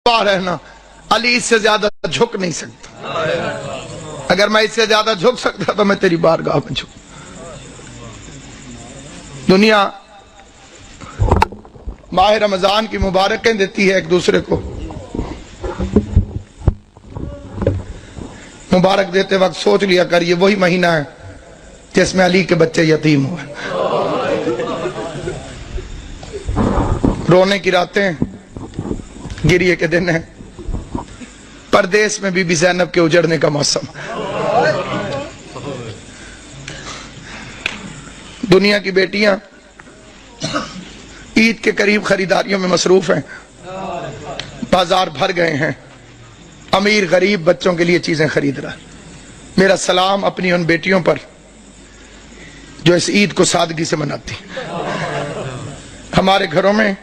رہنا، علی اس سے زیادہ جھک نہیں سکتا۔ اگر میں اس سے زیادہ جھک سکتا تو میں تیری بارگاہ میں جھک۔ دنیا ماہ رمضان کی مبارکیں دیتی ہے ایک دوسرے کو، مبارک دیتے وقت سوچ لیا کر یہ وہی مہینہ ہے جس میں علی کے بچے یتیم ہوئے، رونے کی راتیں، گریے کے دن ہیں، پردیس میں بی بی زینب کے اجڑنے کا موسم۔ دنیا کی بیٹیاں عید کے قریب خریداریوں میں مصروف ہیں، بازار بھر گئے ہیں، امیر غریب بچوں کے لیے چیزیں خرید رہا۔ میرا سلام اپنی ان بیٹیوں پر جو اس عید کو سادگی سے مناتی۔ ہمارے گھروں میں،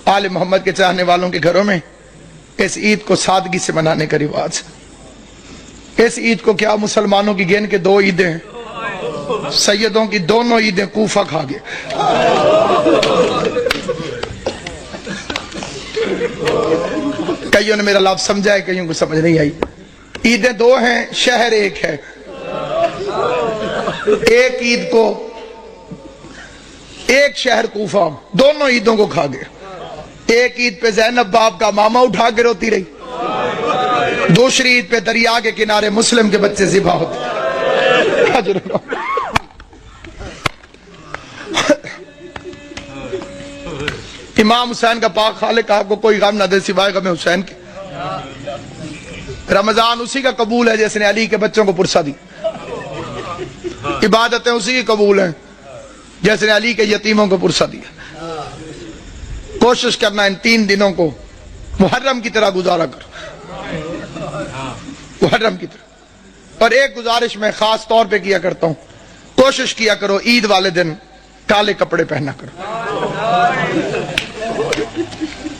آل محمد کے چاہنے والوں کے گھروں میں اس عید کو سادگی سے منانے کا رواج ہے۔ اس عید کو کیا مسلمانوں کی گن کے 2 عیدیں ہیں، سیدوں کی دونوں عیدیں کوفہ کھا گئے۔ کئیوں نے میرا لفظ سمجھا ہے، کئیوں کو سمجھ نہیں آئی۔ عیدیں 2 ہیں، شہر ایک ہے۔ ایک عید کو ایک شہر کوفہ دونوں عیدوں کو کھا گئے۔ ایک عید پہ زینب باپ کا ماما اٹھا کے روتی رہی، دوسری عید پہ دریا کے کنارے مسلم کے بچے ذبح ہوتے۔ امام حسین کا پاک خالق آپ کو کوئی غم نہ دے سوائے غم حسین کے۔ رمضان اسی کا قبول ہے جس نے علی کے بچوں کو پرسہ دی، عبادتیں اسی کی قبول ہیں جس نے علی کے یتیموں کو پرسہ دیا۔ کوشش کرنا ان 3 دنوں کو محرم کی طرح گزارا کرو، محرم کی طرح۔ اور ایک گزارش میں خاص طور پہ کیا کرتا ہوں، کوشش کیا کرو عید والے دن کالے کپڑے پہنا کرو۔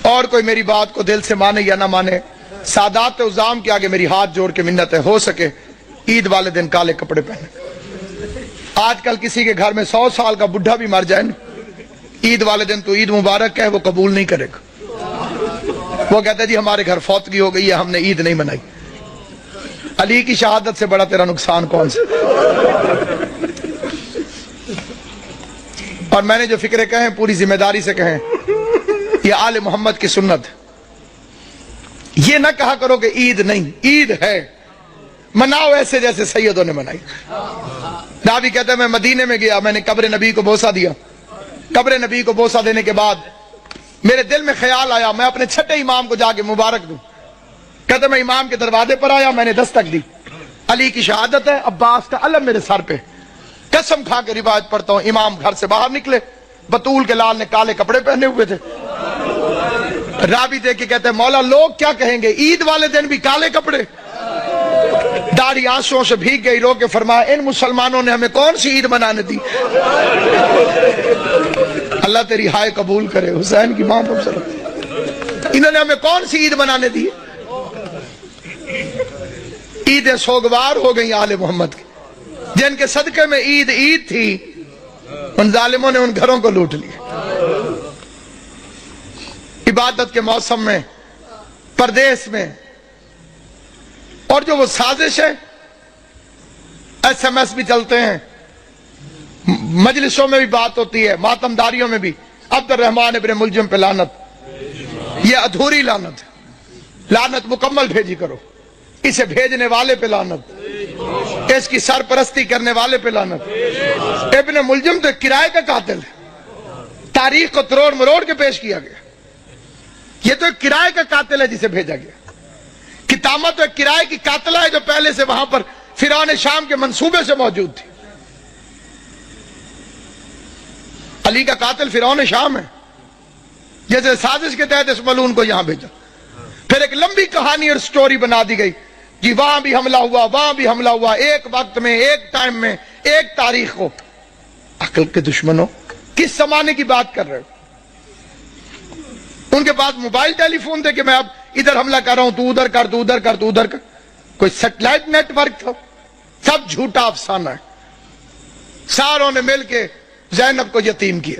اور کوئی میری بات کو دل سے مانے یا نہ مانے، سادات عظام کے آگے میری ہاتھ جوڑ کے منت ہے، ہو سکے عید والے دن کالے کپڑے پہنے۔ آج کل کسی کے گھر میں 100 سال کا بڈھا بھی مر جائے نا، عید والے دن تو عید مبارک کہے وہ قبول نہیں کرے گا۔ وہ کہتا ہے جی ہمارے گھر فوتگی ہو گئی ہے، ہم نے عید نہیں منائی۔ علی کی شہادت سے بڑا تیرا نقصان کون سا؟ اور میں نے جو فکرے کہیں پوری ذمہ داری سے کہیں، یہ آل محمد کی سنت ہے۔ یہ نہ کہا کرو کہ عید نہیں، عید ہے، مناؤ ایسے جیسے سیدوں نے منائی۔ نبی کہتا ہے میں مدینے میں گیا، میں نے قبر نبی کو بوسہ دیا۔ قبر نبی کو بوسہ دینے کے بعد میرے دل میں خیال آیا میں اپنے چھٹے امام کو جا کے مبارک دوں۔ کہتا میں امام کے دروازے پر آیا، میں نے دستک دی، علی کی شہادت ہے، عباس کا علم میرے سر پہ، قسم کھا کے روایت پڑھتا ہوں، امام گھر سے باہر نکلے، بطول کے لال نے کالے کپڑے پہنے ہوئے تھے۔ راوی دیکھ کے کہتے ہیں مولا لوگ کیا کہیں گے، عید والے دن بھی کالے کپڑے؟ داڑھی آنسوں سے بھیگ گئی، رو کے فرمایا ان مسلمانوں نے ہمیں کون سی عید منانے دی؟ اللہ تیری ہائے قبول کرے، حسین کی ماں پر انہوں نے ہمیں کون سی عید منانے دی؟ عید سوگوار ہو گئی آل محمد کی، جن کے صدقے میں عید عید تھی، ان ظالموں نے ان گھروں کو لوٹ لیا۔ عبادت کے موسم میں، پردیس میں، اور جو وہ سازش ہے، SMS بھی چلتے ہیں، مجلسوں میں بھی بات ہوتی ہے، ماتم داریوں میں بھی، عبد الرحمن ابن ملجم پہ لعنت، یہ ادھوری لعنت ہے، لعنت مکمل بھیجی کرو۔ اسے بھیجنے والے پہ لعنت، اس کی سرپرستی کرنے والے پہ لعنت۔ ابن ملجم تو کرائے کا قاتل ہے، تاریخ کو تروڑ مروڑ کے پیش کیا گیا، یہ تو ایک کرائے کا قاتل ہے جسے بھیجا گیا۔ کتامہ تو ایک کرائے کی قاتلہ ہے جو پہلے سے وہاں پر فرعون شام کے منصوبے سے موجود تھی۔ علی کا قاتل فرعون شام ہے، جیسے سازش کے تحت اس ملعون کو یہاں بھیجا۔ پھر ایک لمبی کہانی اور سٹوری بنا دی گئی، جی وہاں بھی حملہ ہوا، وہاں بھی حملہ ہوا، ایک وقت میں، ایک ٹائم میں، ایک تاریخ کو۔ عقل کے دشمنوں، کس زمانے کی بات کر رہے ہو؟ ان کے پاس موبائل ٹیلی فون تھے کہ میں اب ادھر حملہ کر رہا ہوں، تو ادھر کر، تو ادھر کر، تو ادھر کر؟ کوئی سیٹلائٹ نیٹ ورک تھا؟ سب جھوٹا افسانہ ہے۔ ساروں نے مل کے زینب کو یتیم کیا۔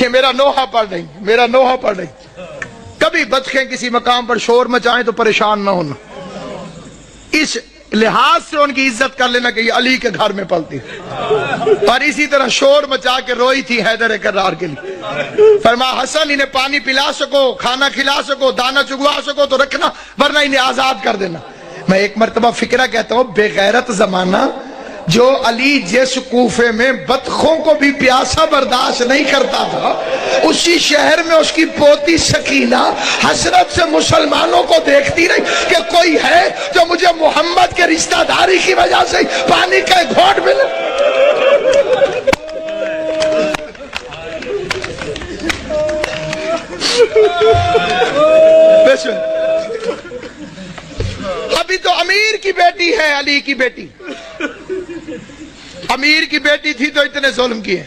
کہ میرا نوحہ پڑھ نہیں، میرا نوحہ پڑھ نہیں۔ کبھی بطخیں کسی مقام پر شور مچائیں تو پریشان نہ ہونا، اس لحاظ سے ان کی عزت کر لینا کہ یہ علی کے گھر میں پلتی، اور اسی طرح شور مچا کے روئی تھی حیدر کرار کے لیے۔ فرمایا حسن انہیں پانی پلا سکو، کھانا کھلا سکو، دانا چگوا سکو تو رکھنا، ورنہ انہیں آزاد کر دینا۔ میں ایک مرتبہ فکرہ کہتا ہوں، بے غیرت زمانہ جو علی جس کوفے میں بطخوں کو بھی پیاسا برداشت نہیں کرتا تھا، اسی شہر میں اس کی پوتی سکینہ حسرت سے مسلمانوں کو دیکھتی رہی کہ کوئی ہے جو مجھے محمد کے رشتہ داری کی وجہ سے پانی کا ایک گھونٹ ملے۔ ابھی تو امیر کی بیٹی ہے علی کی بیٹی، امیر کی بیٹی تھی تو اتنے ظلم کیے،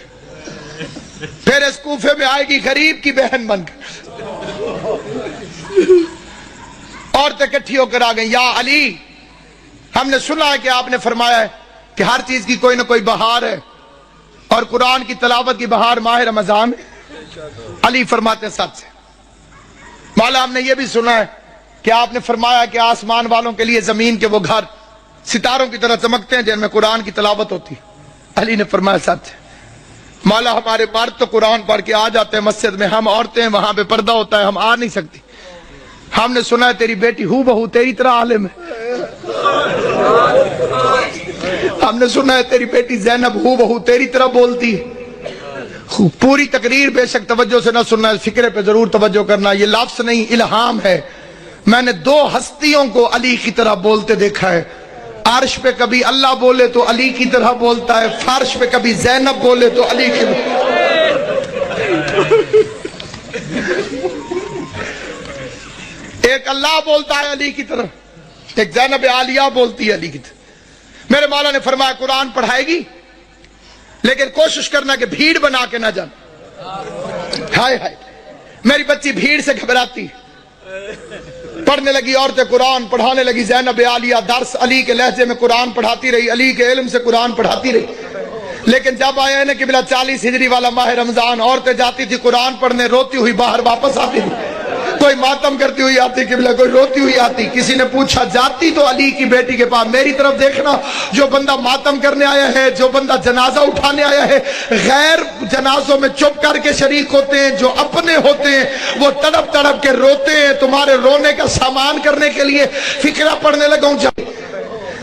پھر اس کوفے میں آئے گی غریب کی بہن بن کر، عورتیں اکٹھی ہو کر آ گئیں، یا علی ہم نے سنا ہے کہ آپ نے فرمایا ہے کہ ہر چیز کی کوئی نہ کوئی بہار ہے، اور قرآن کی تلاوت کی بہار ماہ رمضان ہے۔ علی فرماتے سچ سے مولا، ہم نے یہ بھی سنا ہے کہ آپ نے فرمایا کہ آسمان والوں کے لیے زمین کے وہ گھر ستاروں کی طرح چمکتے ہیں جن میں قرآن کی تلاوت ہوتی۔ علی نے فرمایا سچ ہے مولا، ہمارے مرد تو قرآن پڑھ کے آ جاتے ہیں مسجد میں، ہم عورتیں وہاں پہ پردہ ہوتا ہے، ہم آ نہیں سکتی۔ ہم نے سنا ہے تیری بیٹی ہو بہو تیری طرح عالم ہے، ہم نے سنا ہے تیری بیٹی زینب ہو بہو تیری طرح بولتی ہے۔ پوری تقریر بے شک توجہ سے نہ سننا ہے، فکرے پہ ضرور توجہ کرنا، یہ لفظ نہیں الہام ہے۔ میں نے دو ہستیوں کو علی کی طرح بولتے دیکھا ہے، عرش پہ کبھی اللہ بولے تو علی کی طرح بولتا ہے، فرش پہ کبھی زینب بولے تو علی کی ایک اللہ بولتا ہے علی کی طرح، ایک زینب عالیہ بولتی ہے علی کی طرح۔ میرے مولا نے فرمایا قرآن پڑھائے گی لیکن کوشش کرنا کہ بھیڑ بنا کے نہ جانا۔ ہائے ہائے، میری بچی بھیڑ سے گھبراتی، پڑھنے لگی عورتیں قرآن پڑھانے لگی، زینب عالیہ درس علی کے لہجے میں قرآن پڑھاتی رہی، علی کے علم سے قرآن پڑھاتی رہی۔ لیکن جب آیا ہے نا کہ بلا 40 ہجری والا ماہ رمضان، عورتیں جاتی تھی قرآن پڑھنے، روتی ہوئی باہر واپس آتی تھی، کوئی ماتم کرتی ہوئی آتی کہ بلا کوئی روتی ہوئی آتی۔ کسی نے پوچھا جاتی تو علی کی بیٹی کے پاس، میری طرف دیکھنا، جو بندہ ماتم کرنے آیا ہے، جو بندہ جنازہ اٹھانے آیا ہے، غیر جنازوں میں چپ کر کے شریک ہوتے ہیں، جو اپنے ہوتے ہیں وہ تڑپ تڑپ کے روتے ہیں، تمہارے رونے کا سامان کرنے کے لیے فکرہ پڑھنے لگا ہوں۔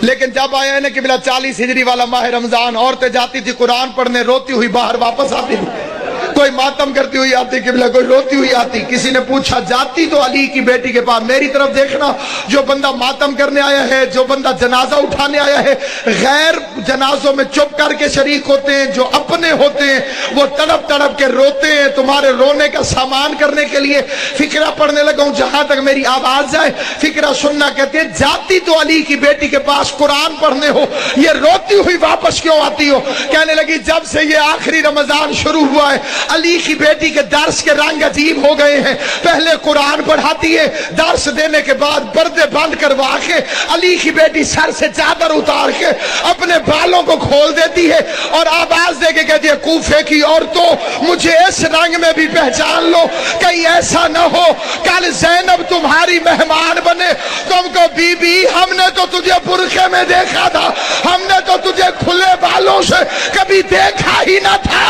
لیکن جب آیا ہے نا کہ بلا 40 ہجری والا ماہ رمضان، عورتیں جاتی تھی قرآن پڑھنے، روتی ہوئی باہر واپس آتی تھی، کوئی ماتم کرتی ہوئی آتی کہ بلا کوئی روتی ہوئی آتی۔ کسی نے پوچھا جاتی تو علی کی بیٹی کے پاس، میری طرف دیکھنا، جو بندہ ماتم کرنے آیا ہے، جو بندہ جنازہ اٹھانے آیا ہے، غیر جنازوں میں چپ کر کے شریک ہوتے ہیں، جو اپنے ہوتے ہیں وہ تڑپ تڑپ کے روتے ہیں، تمہارے رونے کا سامان کرنے کے لیے فکرہ پڑھنے لگا ہوں۔ جہاں تک میری آواز جائے فکرہ سننا، کہتے ہیں جاتی تو علی کی بیٹی کے پاس قرآن پڑھنے ہو، یہ روتی ہوئی واپس کیوں آتی ہو؟ کہنے لگی جب سے یہ آخری رمضان شروع ہوا ہے علی کی بیٹی کے درس کے رنگ عجیب ہو گئے ہیں۔ پہلے قرآن پڑھاتی ہے، درس دینے کے بعد پردے بند کروا کے علی کی بیٹی سر سے چادر اتار کے اپنے بالوں کو کھول دیتی ہے اور آواز دے کے کہتی ہے کوفے کی عورتوں مجھے اس رنگ میں بھی پہچان لو، کہیں ایسا نہ ہو کل زینب تمہاری مہمان بنے، تم کو بی بی ہم نے تو تجھے برقعے میں دیکھا تھا، ہم نے تو تجھے کھلے بالوں سے کبھی دیکھا ہی نہ تھا۔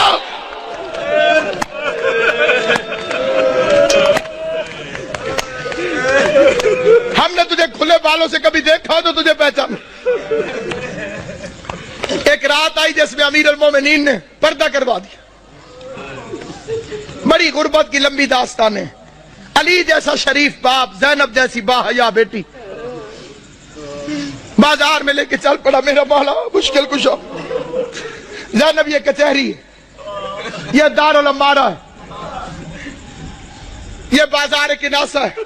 ہم نے تجھے کھلے بالوں سے کبھی دیکھا تو تجھے پہچان۔ ایک رات آئی جس میں امیر المومنین نے پردہ کروا دیا، بڑی غربت کی لمبی داستان ہے۔ علی جیسا شریف باپ، زینب جیسی باحیا بیٹی بازار میں لے کے چل پڑا، میرا مولا مشکل کشا۔ زینب یہ کچہری ہے، یہ دارالعمارہ ہے، یہ بازار کناسہ ہے،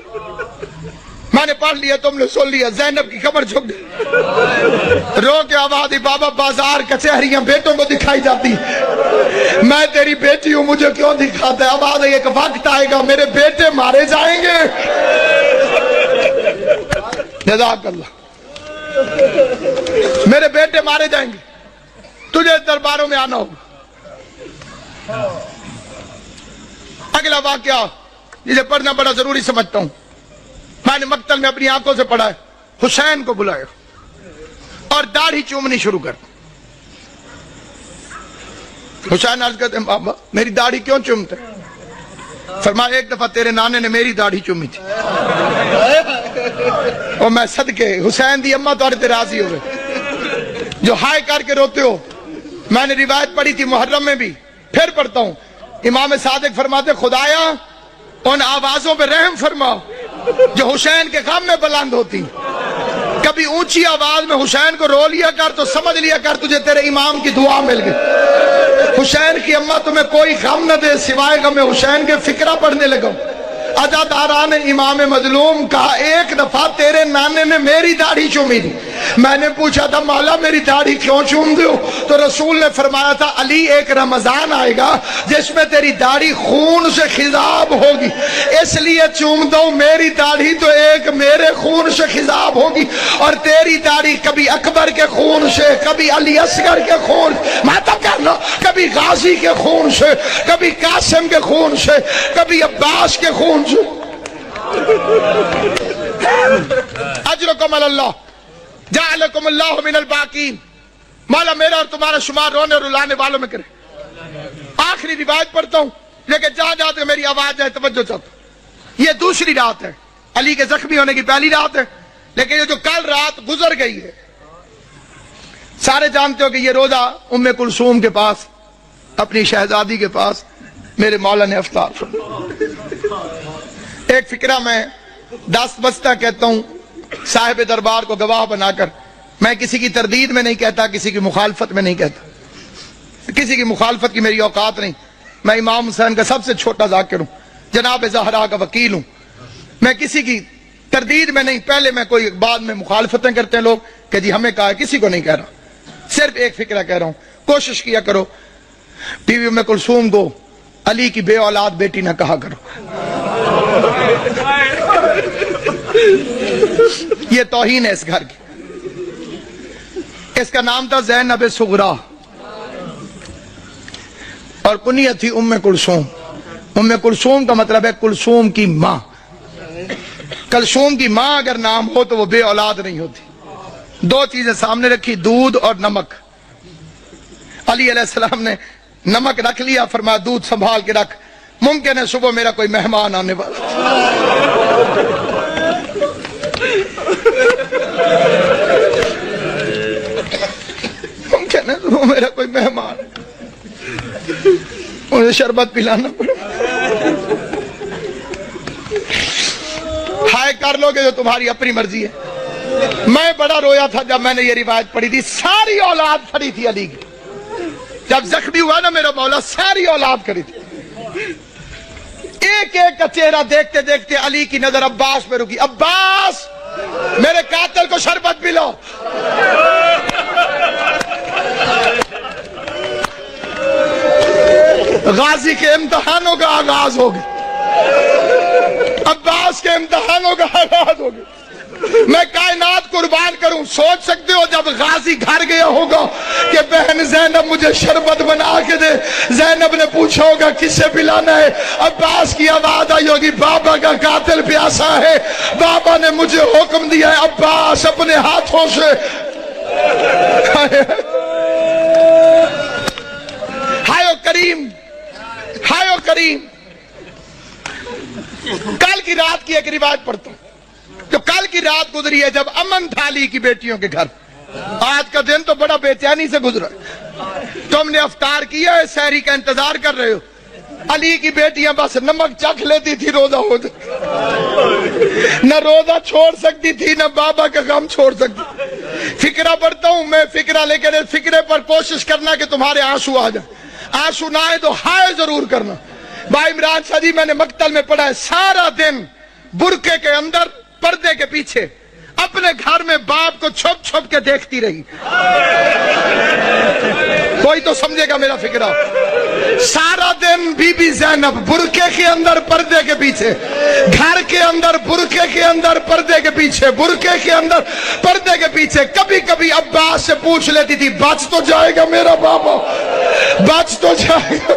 میں نے پڑھ لیا تم نے سن لیا۔ زینب کی کمر جھک گئی، رو کے آواز دی بابا بازار کچہریاں بیٹوں کو دکھائی جاتی، میں تیری بیٹی ہوں مجھے کیوں دکھاتا ہے؟ آواز ہے ایک وقت آئے گا میرے بیٹے مارے جائیں گے۔ جزاک اللہ، میرے بیٹے مارے جائیں گے، تجھے درباروں میں آنا ہوگا۔ اگلا واقعہ جسے پڑھنا بڑا ضروری سمجھتا ہوں، میں نے مقتل میں اپنی آنکھوں سے پڑھا ہے، حسین کو بلایا اور داڑھی چومنی شروع کر۔ حسین عرض کرتے ہیں بابا میری داڑھی کیوں چومتے؟ فرمایا ایک دفعہ تیرے نانے نے میری داڑھی چومی تھی اور میں صدقے حسین دی اماں تو تے راضی ہوئے جو ہائے کر کے روتے ہو۔ میں نے روایت پڑھی تھی محرم میں بھی، پھر پڑھتا ہوں، امام صادق فرماتے خدایا ان آوازوں پہ رحم فرما جو حسین کے غم میں بلند ہوتی، کبھی اونچی آواز میں حسین کو رو لیا کر تو سمجھ لیا کر تجھے تیرے امام کی دعا مل گئی۔ حسین کی اماں تمہیں کوئی غم نہ دے سوائے غم حسین کے فکرہ پڑھنے لگا۔ عزاداران امام مظلوم کہا ایک دفعہ تیرے نانے نے میری داڑھی چومی تھی۔ میں نے پوچھا تھا مولا میری داڑھی کیوں چوم دیو؟ تو رسول نے فرمایا تھا علی ایک رمضان آئے گا جس میں تیری داڑھی خون سے خضاب ہوگی، اس لیے چوم دو میری داڑھی تو ایک میرے خون سے خضاب ہوگی، اور تیری داڑھی کبھی اکبر کے خون سے، کبھی علی اصغر کے خون، ماتم کرنا، کبھی غازی کے خون سے، کبھی قاسم کے خون سے، کبھی عباس کے خون سے۔ اجرکم اللہ جعلکم اللہ من الباقین، مولا میرا اور تمہارا شمار رونے اور رلانے والوں میں کرے۔ آخری روایت پڑھتا ہوں لیکن جہاں جہاں تک میری آواز جائے توجہ چاہتا ہوں۔ یہ دوسری رات ہے، علی کے زخمی ہونے کی پہلی رات ہے، لیکن یہ جو کل رات گزر گئی ہے، سارے جانتے ہو کہ یہ روزہ ام کلثوم کے پاس، اپنی شہزادی کے پاس میرے مولا نے افطار فرمایا۔ ایک فکرہ میں دست بستہ کہتا ہوں صاحب دربار کو گواہ بنا کر، میں کسی کی تردید میں نہیں کہتا، کسی کی مخالفت میں نہیں کہتا، کسی کی مخالفت کی میری اوقات نہیں، میں امام حسین کا سب سے چھوٹا ذاکر ہوں، جناب زہرا کا وکیل ہوں، میں کسی کی تردید میں نہیں، پہلے میں کوئی بعد میں مخالفتیں کرتے ہیں لوگ کہ جی ہمیں کہا ہے، کسی کو نہیں کہہ رہا، صرف ایک فکرہ کہہ رہا ہوں، کوشش کیا کرو بیوی ام کلثوم کو علی کی بے اولاد بیٹی نہ کہا کرو، یہ توہین ہے اس گھر کی۔ اس کا نام تھا زینب صغرا اور کنیت تھی ام کلثوم۔ ام کلثوم کا مطلب ہے کلثوم کی ماں۔ کلثوم کی ماں اگر نام ہو تو وہ بے اولاد نہیں ہوتی۔ دو چیزیں سامنے رکھی، دودھ اور نمک۔ علی علیہ السلام نے نمک رکھ لیا، فرمایا دودھ سنبھال کے رکھ، ممکن ہے صبح میرا کوئی مہمان آنے والا، ممکن ہے صبح میرا کوئی مہمان، مجھے شربت پلانا پڑے۔ ہائے کر لو گے جو تمہاری اپنی مرضی ہے۔ میں بڑا رویا تھا جب میں نے یہ روایت پڑھی تھی، ساری اولاد کھڑی تھی علی کی، جب زخمی ہوا نا میرا مولا ساری اولاد کھڑی تھی، ایک ایک کا چہرہ دیکھتے دیکھتے علی کی نظر عباس پہ رکی، عباس میرے قاتل کو شربت پلاؤ۔ غازی کے امتحانوں کا آغاز ہو گیا، عباس کے امتحانوں کا آغاز ہو گیا۔ میں کائنات قربان کروں، سوچ سکتے ہو جب غازی گھر گیا ہوگا کہ بہن زینب مجھے شربت بنا کے دے، زینب نے پوچھا ہوگا کس سے پلانا ہے، عباس کی آواز آئی ہوگی بابا کا قاتل پیاسا ہے، بابا نے مجھے حکم دیا ہے، عباس اپنے ہاتھوں سے۔ ہائے کریم، ہائے کریم۔ کل کی رات کی ایک روایت پڑھتا ہوں، جو کل کی رات گزری ہے جب امن تھا علی کی بیٹیوں کے گھر۔ آج کا دن تو بڑا بے چینی سے گزرا، تم نے افطار کیا ہے، سحری کا انتظار کر رہے ہو، علی کی بیٹیاں بس نمک چکھ لیتی تھی روزہ ہو جائے، نہ روزہ چھوڑ سکتی تھی نہ بابا کا غم چھوڑ سکتی۔ فکرہ پڑھتا ہوں میں، فکرہ لے کر فکرے پر کوشش کرنا کہ تمہارے آنسو آ جائیں، آنسو نہ آئے تو ہائے ضرور کرنا۔ بھائی عمران شاہ جی میں نے مقتل میں پڑھا ہے، سارا دن برقعے کے اندر پردے کے پیچھے اپنے گھر میں باپ کو چھپ چھپ کے دیکھتی رہی۔ کوئی تو سمجھے گا میرا فکرہ۔ سارا دن بی بی زینب برقعے کے اندر پردے کے پیچھے، گھر کے اندر برقعے کے اندر پردے کے پیچھے، برقعے کے اندر پردے کے پیچھے، کبھی کبھی عباس سے پوچھ لیتی تھی بچ تو جائے گا میرا بابا، بچ تو جائے گا۔